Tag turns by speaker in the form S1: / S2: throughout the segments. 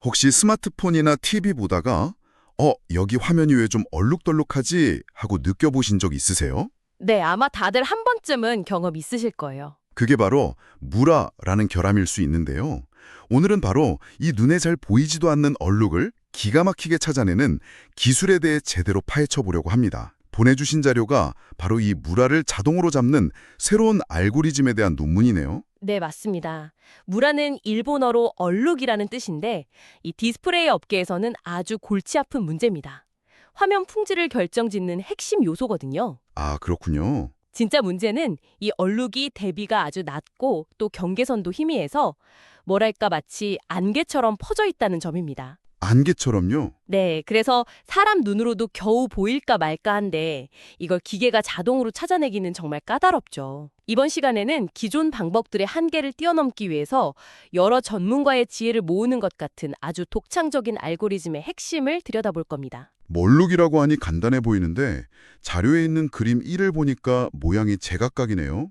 S1: 혹시 스마트폰이나 TV 보다가 여기 화면이 왜 좀 얼룩덜룩하지 하고 느껴보신 적 있으세요?
S2: 네, 아마 다들 한 번쯤은 경험 있으실 거예요.
S1: 그게 바로 무라라는 결함일 수 있는데요. 오늘은 바로 이 눈에 잘 보이지도 않는 얼룩을 기가 막히게 찾아내는 기술에 대해 제대로 파헤쳐 보려고 합니다. 보내주신 자료가 바로 이 무라를 자동으로 잡는 새로운 알고리즘에 대한 논문이네요.
S2: 네, 맞습니다. 무라는 일본어로 얼룩이라는 뜻인데 이 디스플레이 업계에서는 아주 골치 아픈 문제입니다. 화면 품질을 결정짓는 핵심 요소거든요.
S1: 아, 그렇군요.
S2: 진짜 문제는 이 얼룩이 대비가 아주 낮고 또 경계선도 희미해서 뭐랄까 마치 안개처럼 퍼져 있다는 점입니다.
S1: 안개처럼요?
S2: 네, 그래서 사람 눈으로도 겨우 보일까 말까 한데 이걸 기계가 자동으로 찾아내기는 정말 까다롭죠. 이번 시간에는 기존 방법들의 한계를 뛰어넘기 위해서 여러 전문가의 지혜를 모으는 것 같은 아주 독창적인 알고리즘의 핵심을 들여다볼 겁니다.
S1: 멀룩이라고 하니 간단해 보이는데 자료에 있는 그림 1을 보니까 모양이 제각각이네요.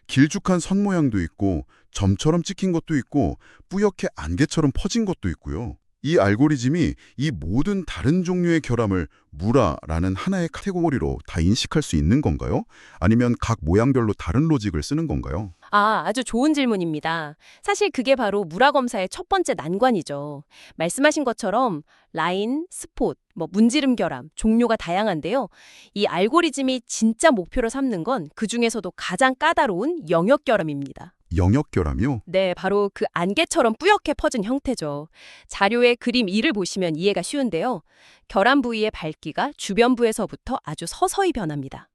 S1: 길쭉한 선 모양도 있고 점처럼 찍힌 것도 있고 뿌옇게 안개처럼 퍼진 것도 있고요. 이 알고리즘이 이 모든 다른 종류의 결함을 무라라는 하나의 카테고리로 다 인식할 수 있는 건가요? 아니면 각 모양별로 다른 로직을 쓰는 건가요?
S2: 아주 좋은 질문입니다. 사실 그게 바로 무라 검사의 첫 번째 난관이죠. 말씀하신 것처럼 라인, 스폿, 문지름 결함, 종류가 다양한데요. 이 알고리즘이 진짜 목표로 삼는 건 그중에서도 가장 까다로운 영역 결함입니다.
S1: 영역 결함이요?
S2: 네, 바로 그 안개처럼 뿌옇게 퍼진 형태죠. 자료의 그림 2를 보시면 이해가 쉬운데요. 결함 부위의 밝기가 주변부에서부터 아주 서서히 변합니다.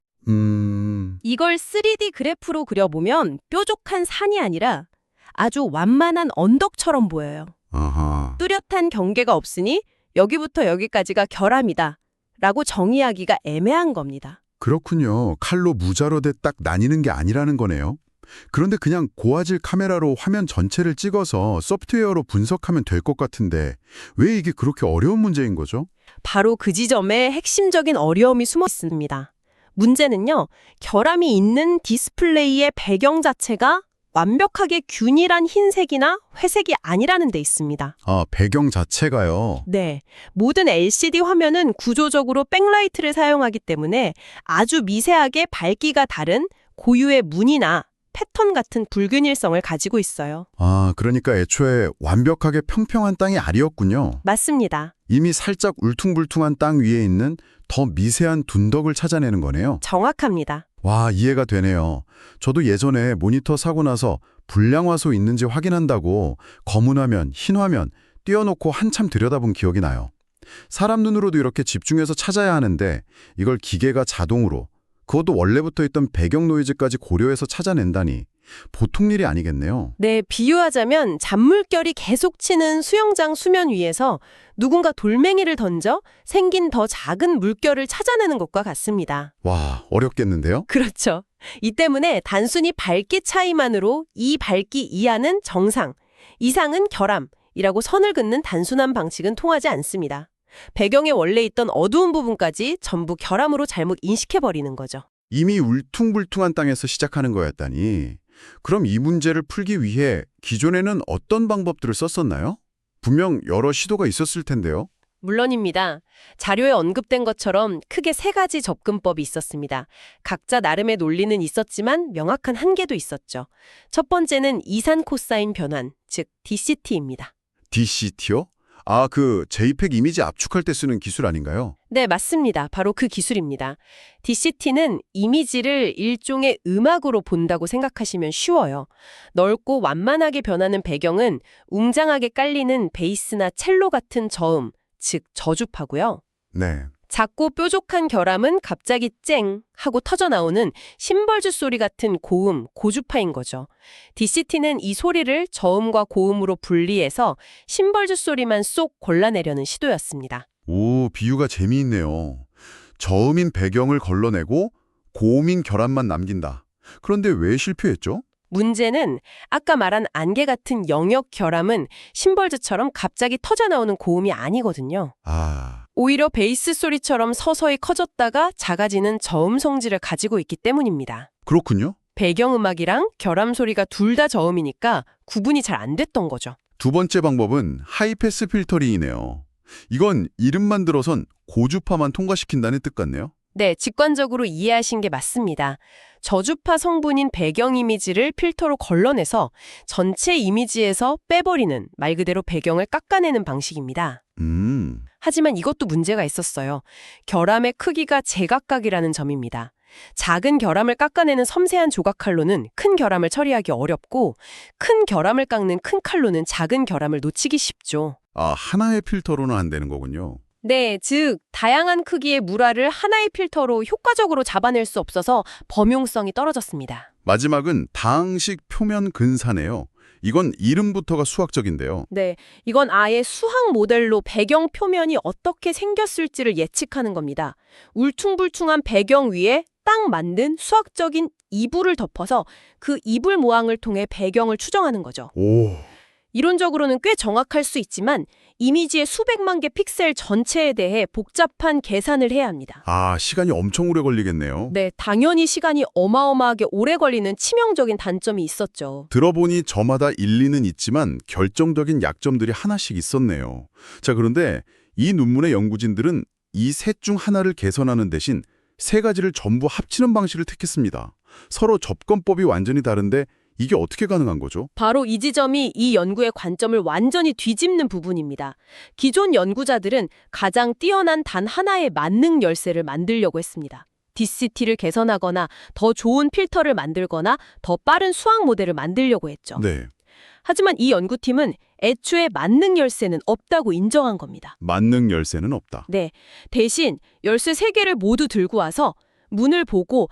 S2: 이걸 3D 그래프로 그려보면 뾰족한 산이 아니라 아주 완만한 언덕처럼 보여요.
S1: 아하.
S2: 뚜렷한 경계가 없으니 여기부터 여기까지가 결함이다 라고 정의하기가 애매한 겁니다.
S1: 그렇군요. 칼로 무자로 돼 딱 나뉘는 게 아니라는 거네요. 그런데 그냥 고화질 카메라로 화면 전체를 찍어서 소프트웨어로 분석하면 될 것 같은데 왜 이게 그렇게 어려운 문제인 거죠?
S2: 바로 그 지점에 핵심적인 어려움이 숨어 있습니다. 문제는요, 결함이 있는 디스플레이의 배경 자체가 완벽하게 균일한 흰색이나 회색이 아니라는 데 있습니다.
S1: 아, 배경 자체가요.
S2: 네, 모든 LCD 화면은 구조적으로 백라이트를 사용하기 때문에 아주 미세하게 밝기가 다른 고유의 무늬나 패턴 같은 불균일성을 가지고 있어요.
S1: 아, 그러니까 애초에 완벽하게 평평한 땅이 아니었군요.
S2: 맞습니다.
S1: 이미 살짝 울퉁불퉁한 땅 위에 있는 더 미세한 둔덕을 찾아내는 거네요.
S2: 정확합니다.
S1: 와, 이해가 되네요. 저도 예전에 모니터 사고 나서 불량화소 있는지 확인한다고 검은 화면, 흰 화면 띄워놓고 한참 들여다본 기억이 나요. 사람 눈으로도 이렇게 집중해서 찾아야 하는데 이걸 기계가 자동으로, 그것도 원래부터 있던 배경 노이즈까지 고려해서 찾아낸다니 보통 일이 아니겠네요.
S2: 네, 비유하자면 잔물결이 계속 치는 수영장 수면 위에서 누군가 돌멩이를 던져 생긴 더 작은 물결을 찾아내는 것과 같습니다.
S1: 와, 어렵겠는데요?
S2: 그렇죠. 이 때문에 단순히 밝기 차이만으로 이 밝기 이하는 정상, 이상은 결함이라고 선을 긋는 단순한 방식은 통하지 않습니다. 배경에 원래 있던 어두운 부분까지 전부 결함으로 잘못 인식해버리는 거죠.
S1: 이미 울퉁불퉁한 땅에서 시작하는 거였다니. 그럼 이 문제를 풀기 위해 기존에는 어떤 방법들을 썼었나요? 분명 여러 시도가 있었을 텐데요.
S2: 물론입니다. 자료에 언급된 것처럼 크게 세 가지 접근법이 있었습니다. 각자 나름의 논리는 있었지만 명확한 한계도 있었죠. 첫 번째는 이산 코사인 변환, 즉 DCT입니다.
S1: DCT요? 아, 그 JPEG 이미지 압축할 때 쓰는 기술 아닌가요?
S2: 네, 맞습니다. 바로 그 기술입니다. DCT는 이미지를 일종의 음악으로 본다고 생각하시면 쉬워요. 넓고 완만하게 변하는 배경은 웅장하게 깔리는 베이스나 첼로 같은 저음, 즉 저주파고요.
S1: 네.
S2: 작고 뾰족한 결함은 갑자기 쨍 하고 터져나오는 심벌주 소리 같은 고음, 고주파인 거죠. DCT는 이 소리를 저음과 고음으로 분리해서 심벌주 소리만 쏙 골라내려는 시도였습니다.
S1: 오, 비유가 재미있네요. 저음인 배경을 걸러내고 고음인 결함만 남긴다. 그런데 왜 실패했죠?
S2: 문제는 아까 말한 안개 같은 영역 결함은 심벌주처럼 갑자기 터져나오는 고음이 아니거든요.
S1: 아,
S2: 오히려 베이스 소리처럼 서서히 커졌다가 작아지는 저음 성질을 가지고 있기 때문입니다.
S1: 그렇군요.
S2: 배경음악이랑 결함 소리가 둘 다 저음이니까 구분이 잘 안 됐던 거죠.
S1: 두 번째 방법은 하이패스 필터링이네요. 이건 이름만 들어선 고주파만 통과시킨다는 뜻 같네요.
S2: 네, 직관적으로 이해하신 게 맞습니다. 저주파 성분인 배경 이미지를 필터로 걸러내서 전체 이미지에서 빼버리는, 말 그대로 배경을 깎아내는 방식입니다. 하지만 이것도 문제가 있었어요. 결함의 크기가 제각각이라는 점입니다. 작은 결함을 깎아내는 섬세한 조각 칼로는 큰 결함을 처리하기 어렵고, 큰 결함을 깎는 큰 칼로는 작은 결함을 놓치기 쉽죠.
S1: 아, 하나의 필터로는 안 되는 거군요.
S2: 네, 즉 다양한 크기의 물화를 하나의 필터로 효과적으로 잡아낼 수 없어서 범용성이 떨어졌습니다.
S1: 마지막은 다항식 표면 근사네요. 이건 이름부터가 수학적인데요.
S2: 네, 이건 아예 수학 모델로 배경 표면이 어떻게 생겼을지를 예측하는 겁니다. 울퉁불퉁한 배경 위에 딱 맞는 수학적인 이불을 덮어서 그 이불 모양을 통해 배경을 추정하는 거죠.
S1: 오,
S2: 이론적으로는 꽤 정확할 수 있지만 이미지의 수백만 개 픽셀 전체에 대해 복잡한 계산을 해야 합니다.
S1: 아, 시간이 엄청 오래 걸리겠네요.
S2: 네, 당연히 시간이 어마어마하게 오래 걸리는 치명적인 단점이 있었죠.
S1: 들어보니 저마다 일리는 있지만 결정적인 약점들이 하나씩 있었네요. 자, 그런데 이 논문의 연구진들은 이 셋 중 하나를 개선하는 대신 세 가지를 전부 합치는 방식을 택했습니다. 서로 접근법이 완전히 다른데 이게 어떻게 가능한 거죠?
S2: 바로 이 지점이 이 연구의 관점을 완전히 뒤집는 부분입니다. 기존 연구자들은 가장 뛰어난 단 하나의 만능 열쇠를 만들려고 했습니다. DCT를 개선하거나 더 좋은 필터를 만들거나 더 빠른 수학 모델을 만들려고 했죠.
S1: 네,
S2: 하지만 이 연구팀은 애초에 만능 열쇠는 없다고 인정한 겁니다.
S1: 만능 열쇠는 없다.
S2: 네, 대신 열쇠 3개를 모두 들고 와서 문을 보고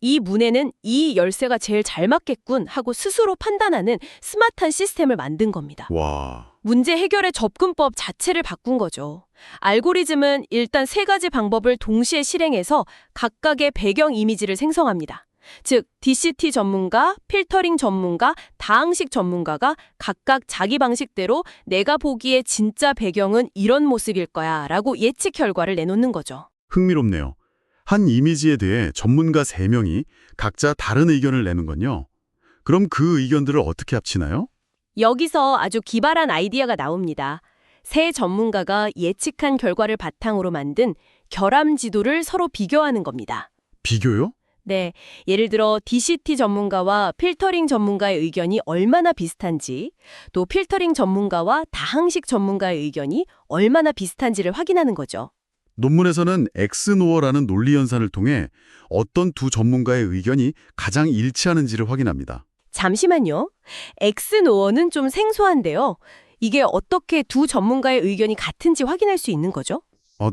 S2: 이 문에는 이 열쇠가 제일 잘 맞겠군 하고 스스로 판단하는 스마트한 시스템을 만든 겁니다.
S1: 와,
S2: 문제 해결의 접근법 자체를 바꾼 거죠. 알고리즘은 일단 3가지 방법을 동시에 실행해서 각각의 배경 이미지를 생성합니다. 즉, DCT 전문가, 필터링 전문가, 다항식 전문가가 각각 자기 방식대로 내가 보기에 진짜 배경은 이런 모습일 거야 라고 예측 결과를 내놓는 거죠.
S1: 흥미롭네요. 한 이미지에 대해 전문가 3명이 각자 다른 의견을 내는군요. 그럼 그 의견들을 어떻게 합치나요?
S2: 여기서 아주 기발한 아이디어가 나옵니다. 세 전문가가 예측한 결과를 바탕으로 만든 결함 지도를 서로 비교하는 겁니다.
S1: 비교요?
S2: 네, 예를 들어 DCT 전문가와 필터링 전문가의 의견이 얼마나 비슷한지, 또 필터링 전문가와 다항식 전문가의 의견이 얼마나 비슷한지를 확인하는 거죠.
S1: 논문에서는 엑스노어라는 논리 연산을 통해 어떤 두 전문가의 의견이 가장 일치하는지를 확인합니다.
S2: 잠시만요. 엑스노어는 좀 생소한데요. 이게 어떻게 두 전문가의 의견이 같은지 확인할 수 있는 거죠?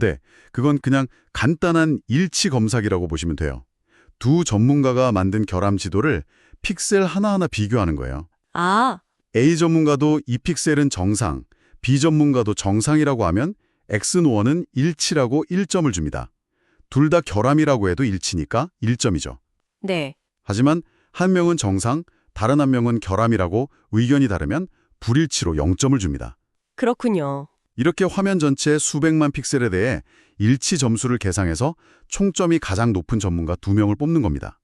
S1: 네. 그건 그냥 간단한 일치 검사기라고 보시면 돼요. 두 전문가가 만든 결함 지도를 픽셀 하나하나 비교하는 거예요. A 전문가도 이 픽셀은 정상, B 전문가도 정상이라고 하면 엑스노어는 일치라고 1점을 줍니다. 둘 다 결함이라고 해도 일치니까 1점이죠.
S2: 네.
S1: 하지만 한 명은 정상, 다른 한 명은 결함이라고 의견이 다르면 불일치로 0점을 줍니다.
S2: 그렇군요.
S1: 이렇게 화면 전체 수백만 픽셀에 대해 일치 점수를 계상해서 총점이 가장 높은 전문가 2명을 뽑는 겁니다.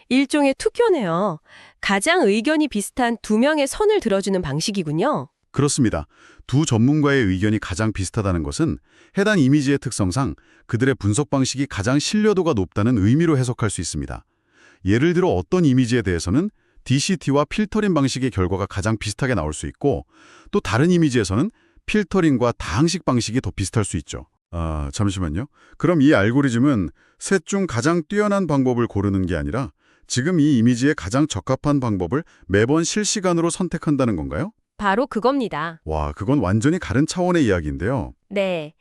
S2: 일종의 투표네요. 가장 의견이 비슷한 2명의 선을 들어주는 방식이군요.
S1: 그렇습니다. 두 전문가의 의견이 가장 비슷하다는 것은 해당 이미지의 특성상 그들의 분석 방식이 가장 신뢰도가 높다는 의미로 해석할 수 있습니다. 예를 들어 어떤 이미지에 대해서는 DCT와 필터링 방식의 결과가 가장 비슷하게 나올 수 있고, 또 다른 이미지에서는 필터링과 다항식 방식이 더 비슷할 수 있죠. 잠시만요. 그럼 이 알고리즘은 셋 중 가장 뛰어난 방법을 고르는 게 아니라 지금 이 이미지에 가장 적합한 방법을 매번 실시간으로 선택한다는 건가요?
S2: 바로 그겁니다.
S1: 와, 그건 완전히 다른 차원의 이야기인데요.
S2: 네.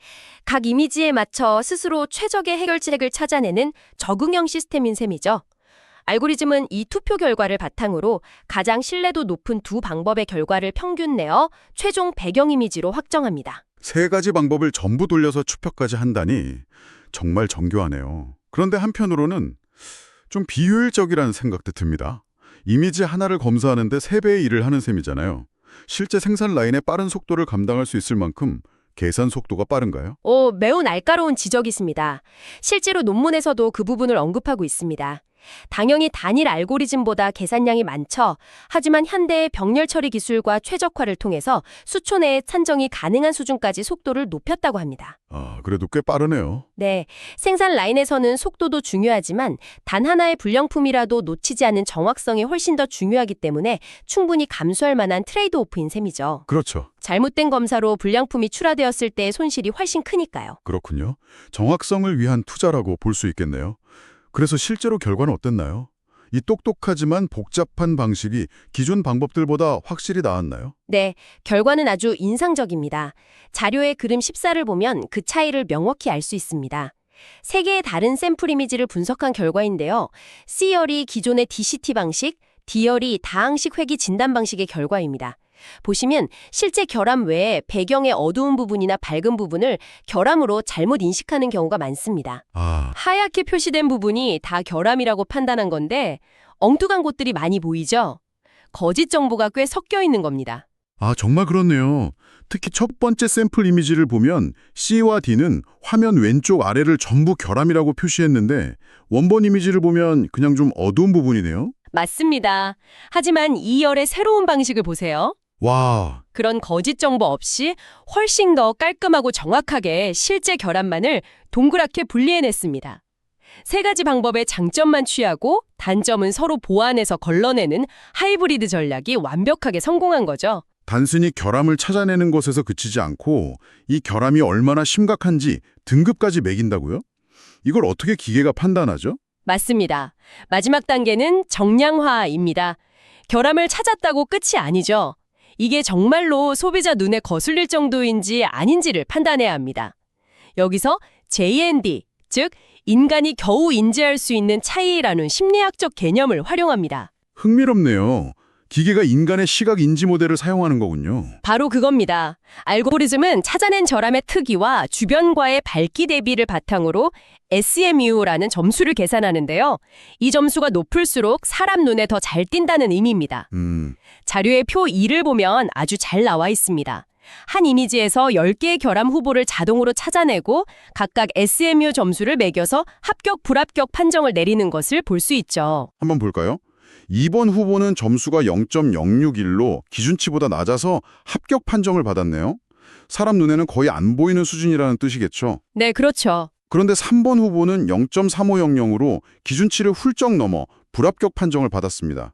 S2: 각 이미지에 맞춰 스스로 최적의 해결책을 찾아내는 적응형 시스템인 셈이죠. 알고리즘은 이 투표 결과를 바탕으로 가장 신뢰도 높은 두 방법의 결과를 평균 내어 최종 배경 이미지로 확정합니다.
S1: 3가지 방법을 전부 돌려서 추표까지 한다니 정말 정교하네요. 그런데 한편으로는 좀 비효율적이라는 생각도 듭니다. 이미지 하나를 검사하는데 3배의 일을 하는 셈이잖아요. 실제 생산 라인의 빠른 속도를 감당할 수 있을 만큼 계산 속도가 빠른가요?
S2: 매우 날카로운 지적이십니다. 실제로 논문에서도 그 부분을 언급하고 있습니다. 당연히 단일 알고리즘보다 계산량이 많죠. 하지만 현대의 병렬 처리 기술과 최적화를 통해서 수초 내에 산정이 가능한 수준까지 속도를 높였다고 합니다.
S1: 아, 그래도 꽤 빠르네요.
S2: 네, 생산 라인에서는 속도도 중요하지만 단 하나의 불량품이라도 놓치지 않는 정확성이 훨씬 더 중요하기 때문에 충분히 감수할 만한 트레이드오프인 셈이죠.
S1: 그렇죠.
S2: 잘못된 검사로 불량품이 출하되었을 때의 손실이 훨씬 크니까요.
S1: 그렇군요. 정확성을 위한 투자라고 볼 수 있겠네요. 그래서 실제로 결과는 어땠나요? 이 똑똑하지만 복잡한 방식이 기존 방법들보다 확실히 나았나요?
S2: 네, 결과는 아주 인상적입니다. 자료의 그림 14를 보면 그 차이를 명확히 알 수 있습니다. 세 개의 다른 샘플 이미지를 분석한 결과인데요. C열이 기존의 DCT 방식, D열이 다항식 회귀 진단 방식의 결과입니다. 보시면 실제 결함 외에 배경의 어두운 부분이나 밝은 부분을 결함으로 잘못 인식하는 경우가 많습니다.
S1: 아,
S2: 하얗게 표시된 부분이 다 결함이라고 판단한 건데 엉뚱한 곳들이 많이 보이죠? 거짓 정보가 꽤 섞여 있는 겁니다.
S1: 정말 그렇네요. 특히 첫 번째 샘플 이미지를 보면 C와 D는 화면 왼쪽 아래를 전부 결함이라고 표시했는데 원본 이미지를 보면 그냥 좀 어두운 부분이네요.
S2: 맞습니다. 하지만 2열의 새로운 방식을 보세요.
S1: 와,
S2: 그런 거짓 정보 없이 훨씬 더 깔끔하고 정확하게 실제 결함만을 동그랗게 분리해냈습니다. 세 가지 방법의 장점만 취하고 단점은 서로 보완해서 걸러내는 하이브리드 전략이 완벽하게 성공한 거죠.
S1: 단순히 결함을 찾아내는 것에서 그치지 않고 이 결함이 얼마나 심각한지 등급까지 매긴다고요? 이걸 어떻게 기계가 판단하죠?
S2: 맞습니다. 마지막 단계는 정량화입니다. 결함을 찾았다고 끝이 아니죠. 이게 정말로 소비자 눈에 거슬릴 정도인지 아닌지를 판단해야 합니다. 여기서 JND, 즉 인간이 겨우 인지할 수 있는 차이라는 심리학적 개념을 활용합니다.
S1: 흥미롭네요. 기계가 인간의 시각 인지 모델을 사용하는 거군요.
S2: 바로 그겁니다. 알고리즘은 찾아낸 결함의 특이와 주변과의 밝기 대비를 바탕으로 SMU라는 점수를 계산하는데요. 이 점수가 높을수록 사람 눈에 더 잘 띈다는 의미입니다. 자료의 표 2를 보면 아주 잘 나와 있습니다. 한 이미지에서 10개의 결함 후보를 자동으로 찾아내고 각각 SMU 점수를 매겨서 합격, 불합격 판정을 내리는 것을 볼 수 있죠.
S1: 한번 볼까요? 2번 후보는 점수가 0.061로 기준치보다 낮아서 합격 판정을 받았네요. 사람 눈에는 거의 안 보이는 수준이라는 뜻이겠죠.
S2: 네, 그렇죠.
S1: 그런데 3번 후보는 0.3500으로 기준치를 훌쩍 넘어 불합격 판정을 받았습니다.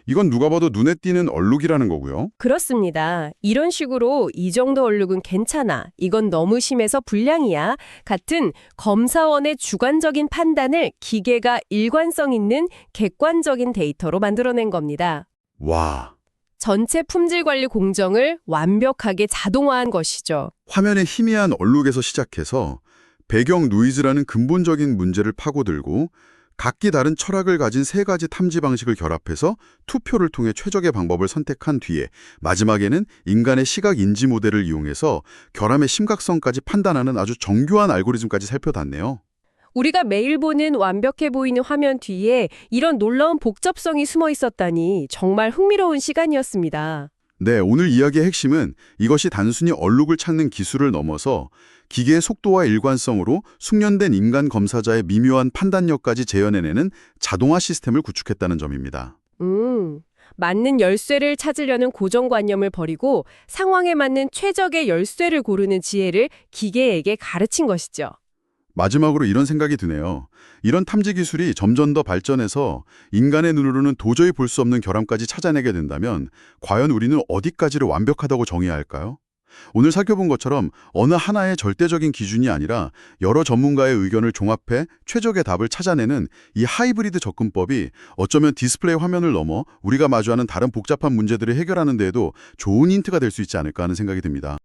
S1: 이건 누가 봐도 눈에 띄는 얼룩이라는 거고요.
S2: 그렇습니다. 이런 식으로 이 정도 얼룩은 괜찮아, 이건 너무 심해서 불량이야 같은 검사원의 주관적인 판단을 기계가 일관성 있는 객관적인 데이터로 만들어낸 겁니다.
S1: 와,
S2: 전체 품질 관리 공정을 완벽하게 자동화한 것이죠.
S1: 화면의 희미한 얼룩에서 시작해서 배경 노이즈라는 근본적인 문제를 파고들고 각기 다른 철학을 가진 세 가지 탐지 방식을 결합해서 투표를 통해 최적의 방법을 선택한 뒤에 마지막에는 인간의 시각 인지 모델을 이용해서 결함의 심각성까지 판단하는 아주 정교한 알고리즘까지 살펴봤네요.
S2: 우리가 매일 보는 완벽해 보이는 화면 뒤에 이런 놀라운 복잡성이 숨어 있었다니 정말 흥미로운 시간이었습니다.
S1: 네, 오늘 이야기의 핵심은 이것이 단순히 얼룩을 찾는 기술을 넘어서 기계의 속도와 일관성으로 숙련된 인간 검사자의 미묘한 판단력까지 재현해내는 자동화 시스템을 구축했다는 점입니다.
S2: 맞는 열쇠를 찾으려는 고정관념을 버리고 상황에 맞는 최적의 열쇠를 고르는 지혜를 기계에게 가르친 것이죠.
S1: 마지막으로 이런 생각이 드네요. 이런 탐지 기술이 점점 더 발전해서 인간의 눈으로는 도저히 볼 수 없는 결함까지 찾아내게 된다면 과연 우리는 어디까지를 완벽하다고 정의해야 할까요? 오늘 살펴본 것처럼 어느 하나의 절대적인 기준이 아니라 여러 전문가의 의견을 종합해 최적의 답을 찾아내는 이 하이브리드 접근법이 어쩌면 디스플레이 화면을 넘어 우리가 마주하는 다른 복잡한 문제들을 해결하는 데에도 좋은 힌트가 될 수 있지 않을까 하는 생각이 듭니다.